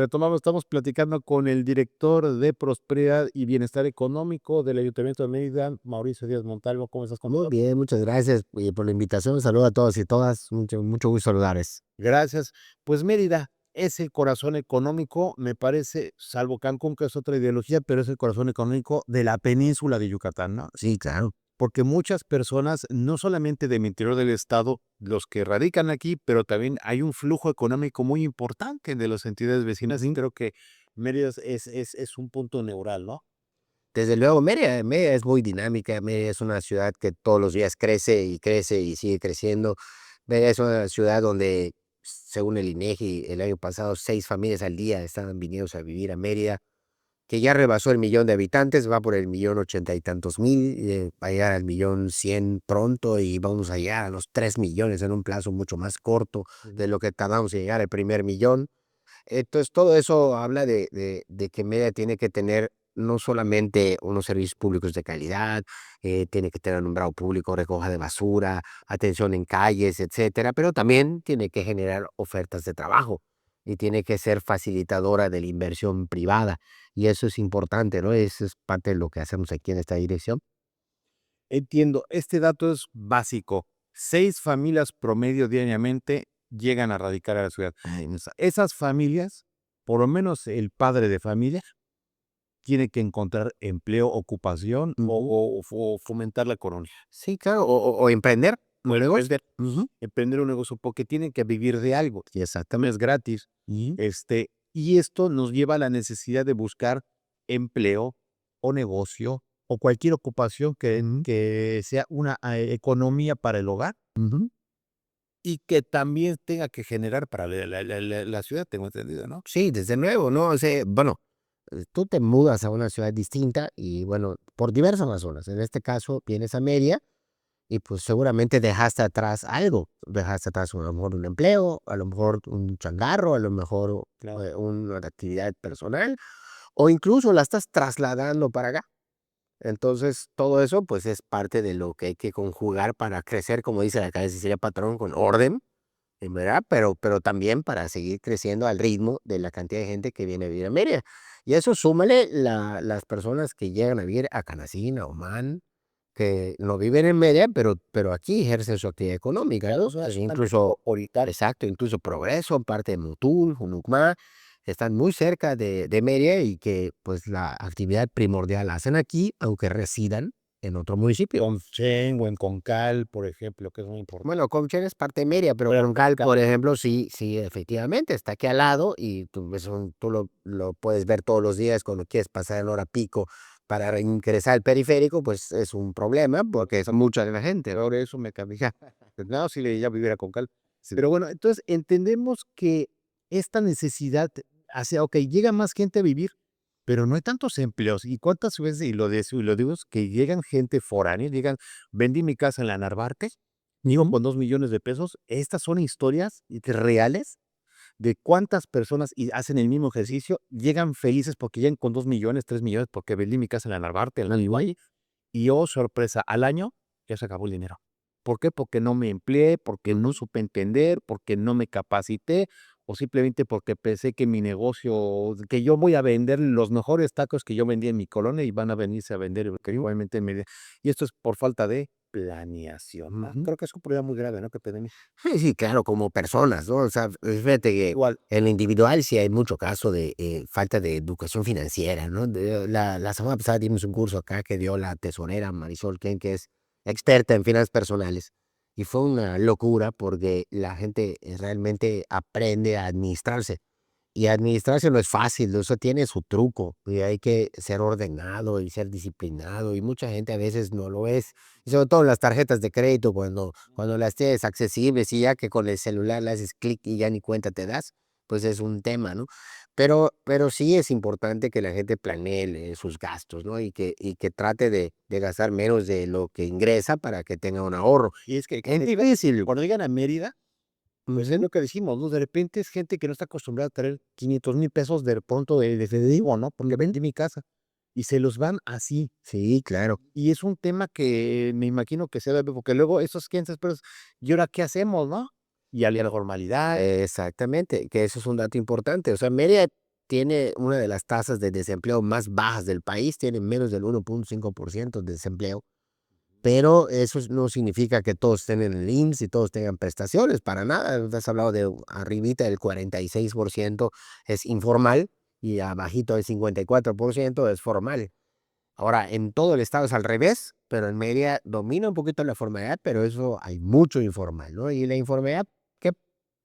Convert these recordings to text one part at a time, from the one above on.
Retomamos, estamos platicando con el director de Prosperidad y Bienestar Económico del Ayuntamiento de Mérida, Mauricio Díaz Montalvo. ¿Cómo estás, Muy contador? bien, muchas gracias por la invitación. Un saludo a todos y todas. Mucho gusto saludarles. Gracias. Pues Mérida es el corazón económico, me parece, salvo Cancún, que es otra ideología, pero es el corazón económico de la península de Yucatán, ¿no? Sí, claro. Porque muchas personas, no solamente del interior del estado, los que radican aquí, pero también hay un flujo económico muy importante de las entidades vecinas. Y creo que Mérida es un punto neural, ¿no? Desde luego, Mérida es muy dinámica. Mérida es una ciudad que todos los días crece y sigue creciendo. Mérida es una ciudad donde, según el INEGI, el año pasado 6 familias al día estaban viniendo a vivir a Mérida, que ya rebasó el millón de habitantes, va por el millón 80 y tantos mil, va a llegar al millón 100 pronto y vamos a llegar a los 3 millones en un plazo mucho más corto de lo que tardamos en llegar al primer millón. Entonces, todo eso habla de que Mérida tiene que tener no solamente unos servicios públicos de calidad, tiene que tener alumbrado público, recoja de basura, atención en calles, etcétera, pero también tiene que generar ofertas de trabajo y tiene que ser facilitadora de la inversión privada. Y eso es importante, ¿no? Eso es parte de lo que hacemos aquí en esta dirección. Entiendo, este dato es básico. 6 familias promedio diariamente llegan a radicar a la ciudad. Ay, no sa- Esas familias, por lo menos el padre de familia, tiene que encontrar empleo, ocupación Ujú. o fomentar la economía. Sí, claro, o emprender O un negocio. emprender, Ujú. emprender un negocio, porque tienen que vivir de algo. Y No exactamente. es gratis. Ujú. Y esto nos lleva a la necesidad de buscar empleo o negocio o cualquier ocupación Ujú. que sea una economía para el hogar Ujú. y que también tenga que generar para la ciudad, tengo entendido, ¿no? Sí, desde luego, ¿no? O sea, bueno, tú te mudas a una ciudad distinta y bueno, por diversas razones. En este caso, vienes a Mérida y pues seguramente dejaste atrás algo. Dejaste atrás a lo mejor un empleo, a lo mejor un changarro, a lo mejor Claro. una actividad personal o incluso la estás trasladando para acá. Entonces, todo eso pues es parte de lo que hay que conjugar para crecer, como dice la calle Cecilia Patrón, con orden, en verdad, pero también para seguir creciendo al ritmo de la cantidad de gente que viene a vivir a Mérida. Y eso súmale las personas que llegan a vivir a Canacín, a Omán, que no viven en Mérida, pero aquí ejercen su actividad económica, ¿no? Es una zona Incluso, prioritaria. exacto, incluso Progreso, parte de Motul, Junucmá, están muy cerca de Mérida y que pues la actividad primordial la hacen aquí, aunque residan en otro municipio. Conchen o en Concal, por ejemplo, que es muy importante. Bueno, Conchén es parte de Mérida, pero Pero Concal, por ejemplo, sí, efectivamente, está aquí al lado y tú lo puedes ver todos los días cuando quieres pasar en hora pico para ingresar al periférico, pues es un problema porque es mucha la gente, ¿no? por eso me cambié. No, sí le ya vivir a Concal. Pero bueno, entonces entendemos que esta necesidad hacia, llega más gente a vivir, pero no hay tantos empleos. ¿Y cuántas veces, y lo digo, es que llegan gente foránea, llegan, vendí mi casa en la Narvarte, digo, Ujú. con 2 millones de pesos? Estas son historias reales de cuántas personas y hacen el mismo ejercicio, llegan felices porque llegan con 2 millones, 3 millones, porque vendí mi casa en la Narvarte, en la Valle, y oh, sorpresa, al año ya se acabó el dinero. ¿Por qué? Porque no me empleé, porque no supe entender, porque no me capacité, o simplemente porque pensé que mi negocio, que yo voy a vender los mejores tacos que yo vendía en mi colonia y van a venirse a vender que igualmente en Mérida. Y esto es por falta de planeación, ¿no? Ujú. Creo que es un problema muy grave, ¿no? Que tenemos. Sí, sí, claro, como personas, ¿no? O sea, fíjate que Igual, en lo individual sí hay mucho caso de falta de educación financiera, ¿no? La semana pasada dimos un curso acá que dio la tesorera Marisol Ken, que es experta en finanzas personales, y fue una locura porque la gente realmente aprende a administrarse. Y administrarse no es fácil, eso tiene su truco, y hay que ser ordenado y ser disciplinado, y mucha gente a veces no lo es. Y sobre todo en las tarjetas de crédito, cuando las tienes accesibles y ya que con el celular le haces clic y ya ni cuenta te das, pues es un tema, ¿no? Pero sí es importante que la gente planee sus gastos, ¿no? Y que trate de gastar menos de lo que ingresa para que tenga un ahorro. y es que Es difícil. cuando llegan a Mérida, pues es Ujú. lo que decimos, ¿no? De repente es gente que no está acostumbrada a traer 500,000 pesos de pronto de digo, ¿no? Porque Ujú. vendí mi casa y se los van así. Sí, claro. Y es un tema que me imagino que se debe, porque luego esos 500 pesos, ¿y ahora qué hacemos, no? Y a la formalidad. Exactamente, que eso es un dato importante. O sea, Mérida tiene una de las tasas de desempleo más bajas del país, tiene menos del 1.5% de desempleo. Pero eso no significa que todos estén en el IMSS y todos tengan prestaciones, para nada. Has hablado de arribita del 46% es informal y abajito del 54% es formal. Ahora, en todo el estado es al revés, pero en Mérida domina un poquito la formalidad, pero eso hay mucho informal, ¿no? Y la informalidad, ¿qué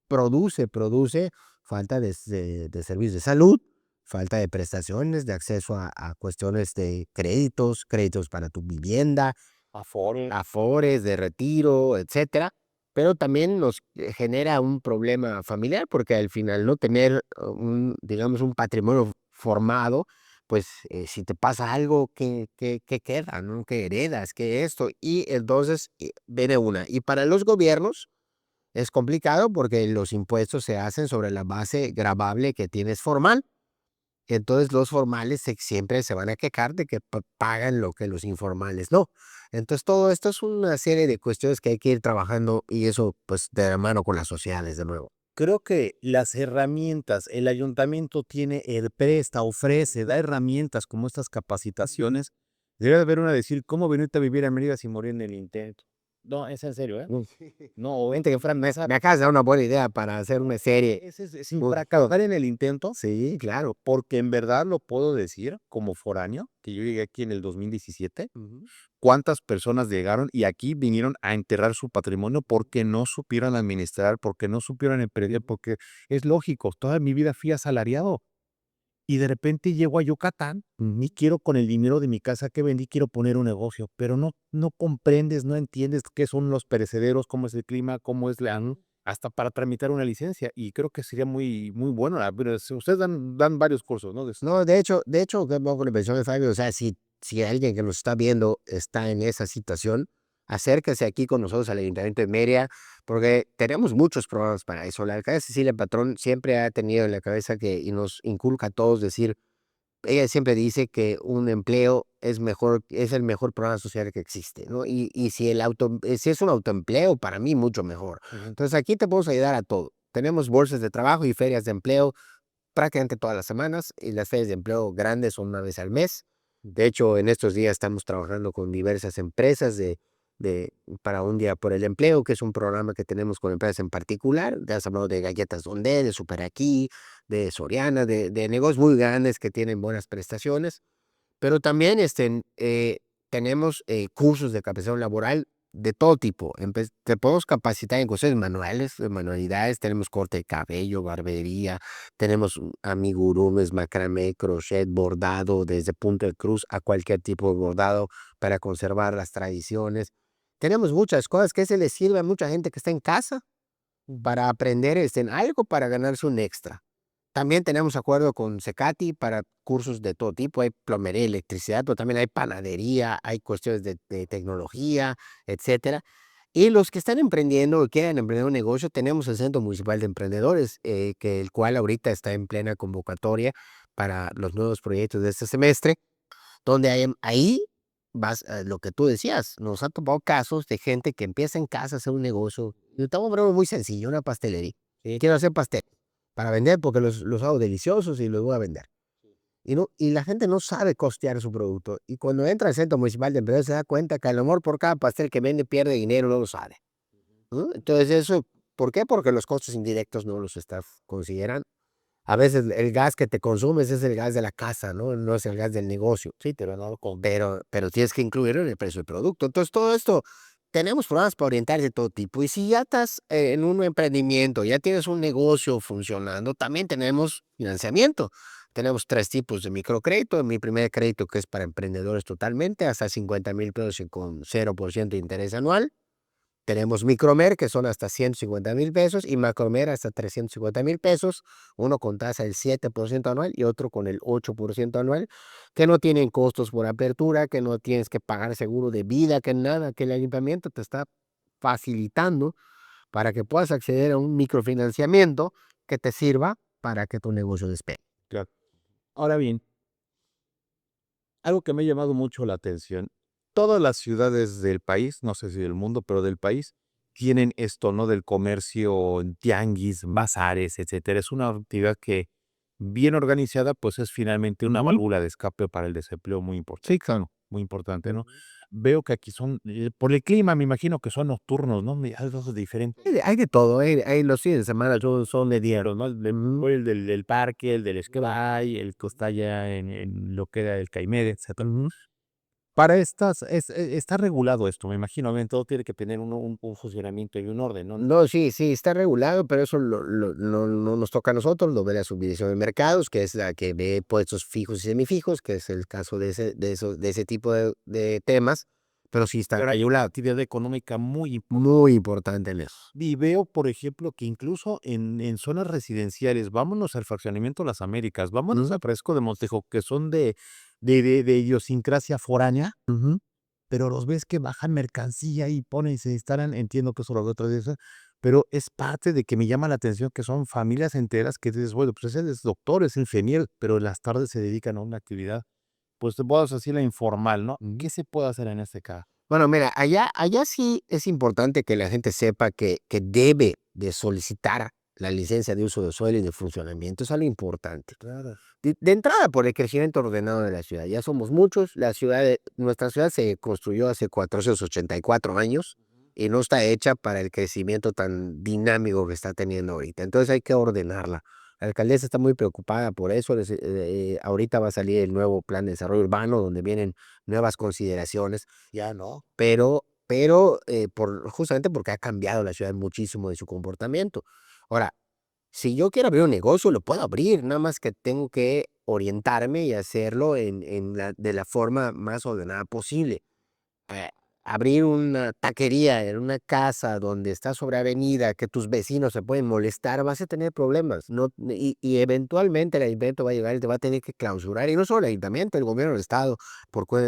produce? Produce falta de servicios de salud, falta de prestaciones, de acceso a cuestiones de créditos, créditos para tu vivienda, afores de retiro, etcétera. Pero también nos genera un problema familiar, porque al final no tener digamos, un patrimonio formado, pues si te pasa algo, ¿qué queda? ¿No? ¿Qué heredas? ¿Qué esto? Y entonces viene una. Y para los gobiernos es complicado porque los impuestos se hacen sobre la base gravable que tienes formal. Entonces los formales siempre se van a quejar de que pagan lo que los informales no. Entonces todo esto es una serie de cuestiones que hay que ir trabajando y eso pues de la mano con las sociedades de nuevo. Creo que las herramientas, el ayuntamiento tiene, presta, ofrece, da herramientas como estas capacitaciones. Debería de haber una decir, ¿cómo venirte a vivir a Mérida sin morir en el intento? No, es en serio, ¿eh? No, Vente que fuera, me acabas de dar una buena idea para hacer una serie. sin fracaso en el intento, Sí, claro. porque en verdad lo puedo decir como foráneo, que yo llegué aquí en el 2017, Ujú. cuántas personas llegaron y aquí vinieron a enterrar su patrimonio porque no supieron administrar, porque no supieron emprender, porque es lógico, toda mi vida fui asalariado y de repente llego a Yucatán y quiero con el dinero de mi casa que vendí, quiero poner un negocio, pero no comprendes, no entiendes qué son los perecederos, cómo es el clima, cómo es hasta para tramitar una licencia y creo que sería muy, muy bueno. Pero ustedes dan varios cursos, ¿no? No, de hecho, que pongo la mención de Fabio, o sea, si alguien que nos está viendo está en esa situación, acérquese aquí con nosotros al Ayuntamiento de Mérida, porque tenemos muchos programas para eso. La alcaldesa Cecilia Patrón siempre ha tenido en la cabeza que, y nos inculca a todos decir, ella siempre dice que un empleo es mejor, es el mejor programa social que existe, ¿no? Y si si es un autoempleo, para mí mucho mejor. Entonces aquí te podemos ayudar a todo. Tenemos bolsas de trabajo y ferias de empleo prácticamente todas las semanas y las ferias de empleo grandes son una vez al mes. De hecho, en estos días estamos trabajando con diversas empresas de, para un día por el empleo, que es un programa que tenemos con empresas en particular. Ya has hablado de Galletas Donde, de Super Aquí, de Soriana, de negocios muy grandes que tienen buenas prestaciones. Pero también tenemos cursos de capacitación laboral de todo tipo. Te podemos capacitar en cuestiones manuales, de manualidades. Tenemos corte de cabello, barbería, tenemos amigurumis, macramé, crochet, bordado, desde punto de cruz a cualquier tipo de bordado para conservar las tradiciones. Tenemos muchas cosas que se les sirve a mucha gente que está en casa para aprender en algo para ganarse un extra. También tenemos acuerdo con Secati para cursos de todo tipo, hay plomería, electricidad, pero también hay panadería, hay cuestiones de tecnología, etcétera. Y los que están emprendiendo o quieren emprender un negocio, tenemos el Centro Municipal de Emprendedores, el cual ahorita está en plena convocatoria para los nuevos proyectos de este semestre, donde ahí vas, lo que tú decías, nos han topado casos de gente que empieza en casa a hacer un negocio. Yo tengo un problema muy sencillo, una pastelería. Quiero hacer pastel para vender porque los hago deliciosos y los voy a vender. Y la gente no sabe costear su producto. Y cuando entra al Centro Municipal de Emprendedores se da cuenta que a lo mejor por cada pastel que vende pierde dinero, no lo sabe. ¿No? Entonces eso, ¿por qué? Porque los costos indirectos no los está considerando. A veces el gas que te consumes es el gas de la casa, ¿no? No es el gas del negocio. Sí, pero no Pero tienes que incluirlo en el precio del producto. Entonces, todo esto, tenemos programas para orientar de todo tipo. Y si ya estás en un emprendimiento, ya tienes un negocio funcionando, también tenemos financiamiento. Tenemos 3 tipos de microcrédito. Mi primer crédito que es para emprendedores totalmente, hasta 50,000 pesos y con 0% de interés anual. Tenemos Micromer, que son hasta 150,000 pesos, y Macromer hasta 350,000 pesos, uno con tasa del 7% anual y otro con el 8% anual, que no tienen costos por apertura, que no tienes que pagar seguro de vida, que nada, que el ayuntamiento te está facilitando para que puedas acceder a un microfinanciamiento que te sirva para que tu negocio despegue. claro. Ahora bien, algo que me ha llamado mucho la atención, todas las ciudades del país, no sé si del mundo, pero del país, tienen esto, ¿no? Del comercio, en tianguis, bazares, etcétera. Es una actividad que bien organizada, pues es finalmente una Ujú. válvula de escape para el desempleo muy importante. Sí, claro. Muy importante, ¿no? Veo que aquí son, por el clima, me imagino que son nocturnos, ¿no? Algo diferente. Hay de todo, hay los fines de semana son de día. ¿No? Ujú. El del parque, el del Esquebay, el que está allá en lo que era el Caimed, etcétera. Ujú. Para estas está regulado esto, me imagino, bien, todo tiene que tener un funcionamiento y un orden, ¿no? No, sí, sí, está regulado, pero eso no nos toca a nosotros, lo ve la subdirección de mercados, que es la que ve puestos fijos y semifijos, que es el caso de ese tipo de temas, pero sí está Pero hay una regulado. actividad económica muy importante. Muy importante en eso. Y veo, por ejemplo, que incluso en zonas residenciales, vámonos al fraccionamiento Las Américas, vámonos Ujú, a Fresco de Montejo, que son de idiosincrasia foránea, ujú. pero los ves que bajan mercancía y ponen y se instalan, entiendo que eso lo veo otra vez, pero es parte de que me llama la atención que son familias enteras que dices, bueno, pues ese es doctor, es ingeniero, pero en las tardes se dedican a una actividad, pues te puedo decir la informal, ¿no? ¿Qué se puede hacer en este caso? Bueno, mira, allá sí es importante que la gente sepa que debe de solicitar la licencia de uso de suelo y de funcionamiento, es algo importante. Claro. De entrada, por el crecimiento ordenado de la ciudad, ya somos muchos, nuestra ciudad se construyó hace 484 años y no está hecha para el crecimiento tan dinámico que está teniendo ahorita, entonces hay que ordenarla. La alcaldesa está muy preocupada por eso, ahorita va a salir el nuevo plan de desarrollo urbano, donde vienen nuevas consideraciones. Ya, ¿no? Justamente porque ha cambiado la ciudad muchísimo de su comportamiento. Ahora, si yo quiero abrir un negocio, lo puedo abrir, nada más que tengo que orientarme y hacerlo de la forma más ordenada posible. Eh, Abrir una taquería en una casa donde está sobre avenida, que tus vecinos se pueden molestar, vas a tener problemas, ¿no? Y eventualmente el ayuntamiento va a llegar y te va a tener que clausurar, y no solo el ayuntamiento, el gobierno del estado,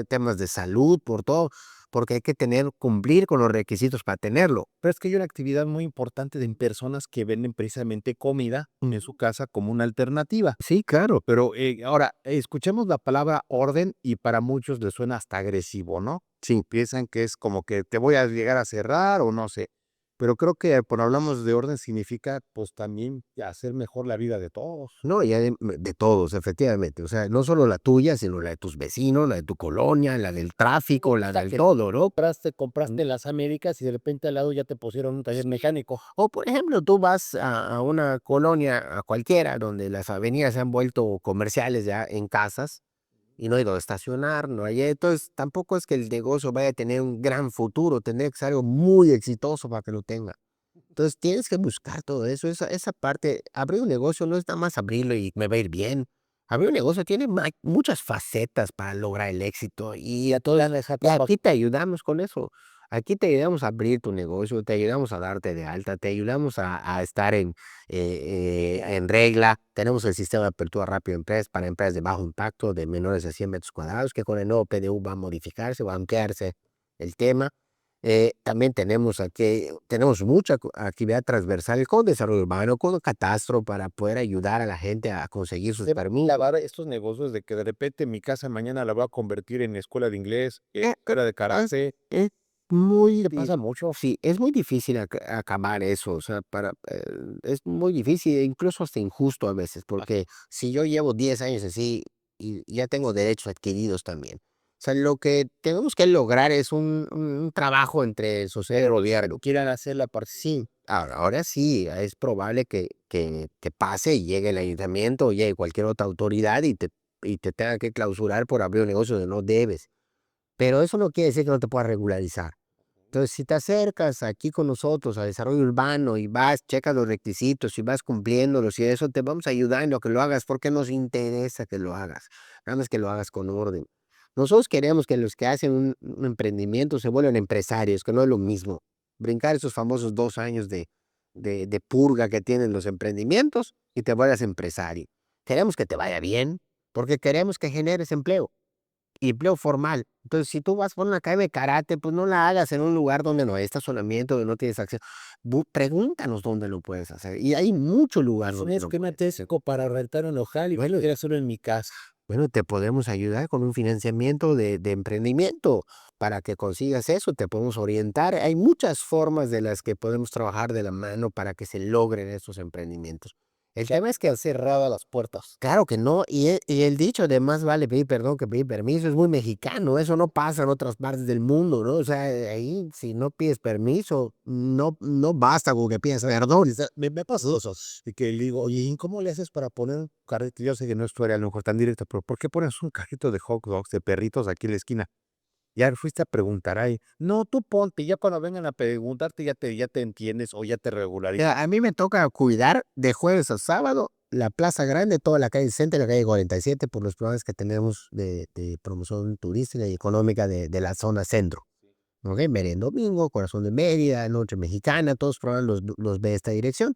temas de salud, por todo, porque hay que cumplir con los requisitos para tenerlo. Pero es que hay una actividad muy importante de personas que venden precisamente comida en su casa como una alternativa. Sí, claro. Pero ahora, escuchemos la palabra orden y para muchos les suena hasta agresivo, ¿no? Sí. Piensan que es como que te voy a llegar a cerrar o no sé. Pero creo que cuando hablamos de orden significa pues también hacer mejor la vida de todos. No, y de todos, efectivamente. O sea, no solo la tuya, sino la de tus vecinos, la de tu colonia, la del O tráfico, la sea, del que todo, ¿no? compraste en las Américas y de repente al lado ya te pusieron un taller mecánico. O, por ejemplo, tú vas a una colonia, a cualquiera, donde las avenidas se han vuelto comerciales ya en casas y no hay donde estacionar, no hay. Entonces, tampoco es que el negocio vaya a tener un gran futuro, tendría que ser algo muy exitoso para que lo tenga. Entonces, tienes que buscar todo eso, esa parte. Abrir un negocio no es nada más abrirlo y me va a ir bien. Abrir un negocio tiene muchas facetas para lograr el éxito y a todos, Planes, y etapas. aquí te ayudamos con eso. Aquí te ayudamos a abrir tu negocio, te ayudamos a darte de alta, te ayudamos a estar en regla. Tenemos el sistema de apertura rápido de empresas para empresas de bajo impacto, de menores de 100 metros cuadrados, que con el nuevo PDU va a modificarse, va a ampliarse el tema. También tenemos mucha actividad transversal con desarrollo urbano, con catastro para poder ayudar a la gente a conseguir sus permisos. Lavar estos negocios de que de repente mi casa mañana la voy a convertir en escuela de inglés, Eh, escuela de es, karate. es muy, ¿Te pasa mucho? sí, es muy difícil acabar eso, o sea, es muy difícil, e incluso hasta injusto a veces, porque si yo llevo 10 años así y ya tengo derechos adquiridos también. O sea, lo que tenemos que lograr es un trabajo entre sociedad y gobierno. Quieran hacer la parte. Sí, ahora sí, es probable que pase y llegue el ayuntamiento o llegue cualquier otra autoridad y te tenga que clausurar por abrir un negocio donde no debes. Pero eso no quiere decir que no te puedas regularizar. Entonces, si te acercas aquí con nosotros a desarrollo urbano y vas, checas los requisitos y vas cumpliéndolos y eso, te vamos a ayudar en lo que lo hagas porque nos interesa que lo hagas. Nada más que lo hagas con orden. Nosotros queremos que los que hacen un emprendimiento se vuelvan empresarios, que no es lo mismo. Brincar esos famosos 2 años de purga que tienen los emprendimientos y te vuelvas empresario. Queremos que te vaya bien porque queremos que generes empleo y empleo formal. Entonces, si tú vas por una academia de karate, pues no la hagas en un lugar donde no hay estacionamiento, donde no tienes acceso. Pregúntanos dónde lo puedes hacer. Y hay muchos lugares donde Un lo esquema puedes hacer. técnico para rentar un local y Bueno, poder hacerlo en mi casa. bueno, te podemos ayudar con un financiamiento de emprendimiento para que consigas eso, te podemos orientar. Hay muchas formas de las que podemos trabajar de la mano para que se logren estos emprendimientos. El tema es que Han cerrado las puertas. claro que no, y el dicho de más vale pedir perdón que pedir permiso es muy mexicano, eso no pasa en otras partes del mundo, ¿no? O sea, ahí si no pides permiso, no basta con que pidas perdón. Me pasó eso, y que le digo: "Oye, ¿y cómo le haces para poner un carrito?". Yo sé que no es tu área, a lo mejor tan directo, pero ¿por qué pones un carrito de hot dogs, de perritos aquí en la esquina? Ya fuiste a preguntar ahí. No, tú ponte, ya cuando vengan a preguntarte ya te entiendes o ya te regularizas. Mira, a mí me toca cuidar de jueves a sábado la Plaza Grande, toda la calle Centro y la calle 47 por los programas que tenemos de promoción turística y económica de la zona centro. ¿Ok? Merienda Domingo, Corazón de Mérida, Noche Mexicana, todos los programas los ve esta dirección.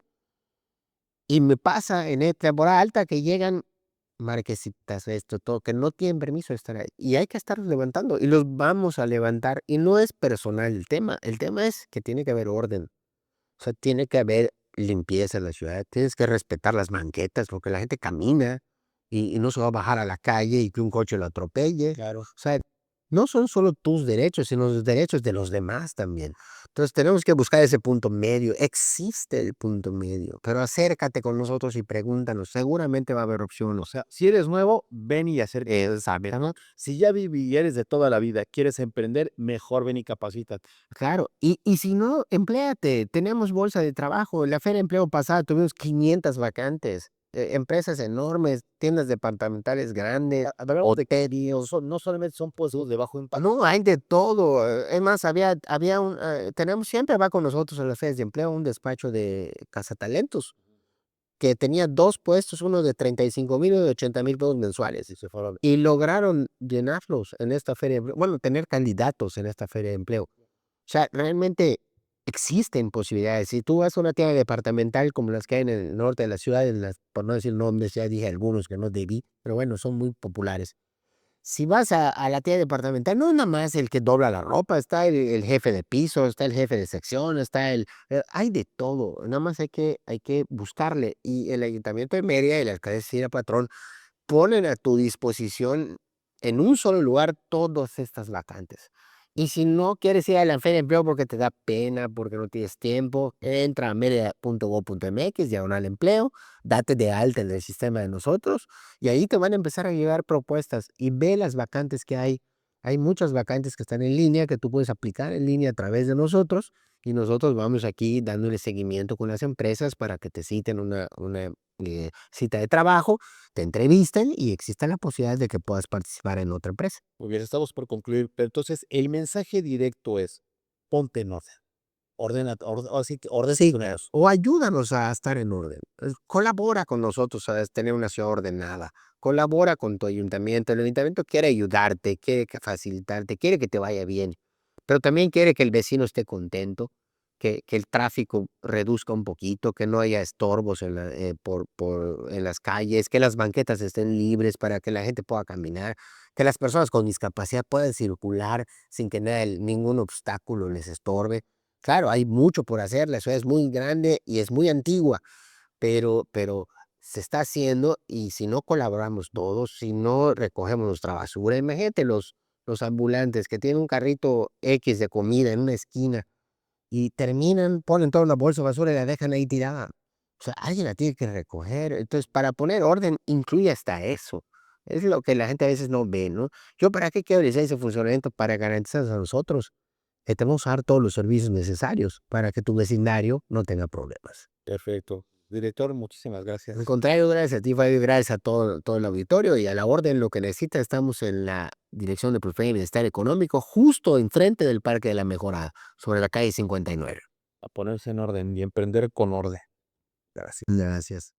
Y me pasa en temporada alta que llegan marquesitas, esto, todo, que no tienen permiso de estar ahí. Y hay que estarlos levantando y los vamos a levantar. Y no es personal el tema es que tiene que haber orden. O sea, tiene que haber limpieza en la ciudad, tienes que respetar las banquetas, porque la gente camina y no se va a bajar a la calle y que un coche lo atropelle. Claro. O sea, no son solo tus derechos, sino los derechos de los demás también. Entonces tenemos que buscar ese punto medio. Existe el punto medio, pero acércate con nosotros y pregúntanos. Seguramente va a haber opciones. O sea, si eres nuevo, ven y acércate. Exacto. Si ya viví y eres de toda la vida, quieres emprender, mejor ven y capacítate. Claro, y si no, empléate. Tenemos bolsa de trabajo. En la feria de empleo pasada tuvimos 500 vacantes. Empresas enormes, tiendas departamentales grandes, Hablamos de que hoteles. no solamente son puestos de bajo impacto. No, hay de todo. Es más, tenemos, siempre va con nosotros en las ferias de empleo un despacho de cazatalentos que tenía 2 puestos, uno de 35,000 y uno de 80,000 pesos mensuales. Y se fueron. Y lograron llenarlos en esta feria de empleo. Bueno, tener candidatos en esta feria de empleo. O sea, realmente existen posibilidades. Si tú vas a una tienda departamental como las que hay en el norte de la ciudad, por no decir nombres, ya dije algunos que no debí, pero bueno, son muy populares. Si vas a la tienda departamental, no es nada más el que dobla la ropa, está el jefe de piso, está el jefe de sección, hay de todo, nada más hay que buscarle. Y el Ayuntamiento de Mérida y la alcaldesa Cira Patrón ponen a tu disposición en un solo lugar todas estas vacantes. Y si no quieres ir a la feria de empleo porque te da pena, porque no tienes tiempo, entra a mérida.gov.mx, diagonal empleo, date de alta en el sistema de nosotros y ahí te van a empezar a llegar propuestas y ve las vacantes que hay. Hay muchas vacantes que están en línea que tú puedes aplicar en línea a través de nosotros y nosotros vamos aquí dándole seguimiento con las empresas para que te citen una cita de trabajo, te entrevisten y exista la posibilidad de que puedas participar en otra empresa. Muy bien, estamos por concluir, pero entonces el mensaje directo es: ponte en orden. Ordena, ahora sí que orden Sí, primero. o ayúdanos a estar en orden. Colabora con nosotros a tener una ciudad ordenada. Colabora con tu ayuntamiento. El ayuntamiento quiere ayudarte, quiere facilitarte, quiere que te vaya bien, pero también quiere que el vecino esté contento, que el tráfico reduzca un poquito, que no haya estorbos en las calles, que las banquetas estén libres para que la gente pueda caminar, que las personas con discapacidad puedan circular sin que ningún obstáculo les estorbe. Claro, hay mucho por hacer, la ciudad es muy grande y es muy antigua, pero se está haciendo y si no colaboramos todos, si no recogemos nuestra basura, imagínate los ambulantes que tienen un carrito X de comida en una esquina y terminan, ponen toda una bolsa de basura y la dejan ahí tirada. O sea, alguien la tiene que recoger. Entonces, para poner orden, incluye hasta eso. Es lo que la gente a veces no ve, ¿no? Yo, ¿para qué quiero licencia de funcionamiento? Para garantizar a nosotros que te vamos a dar todos los servicios necesarios para que tu vecindario no tenga problemas. Perfecto. Director, muchísimas gracias. Al contrario, gracias a ti, Fabio, gracias a todo el auditorio y a la orden, lo que necesita, estamos en la Dirección de Prosperidad y Bienestar Económico, justo enfrente del Parque de la Mejorada, sobre la calle 59. A ponerse en orden y emprender con orden. Gracias. Gracias.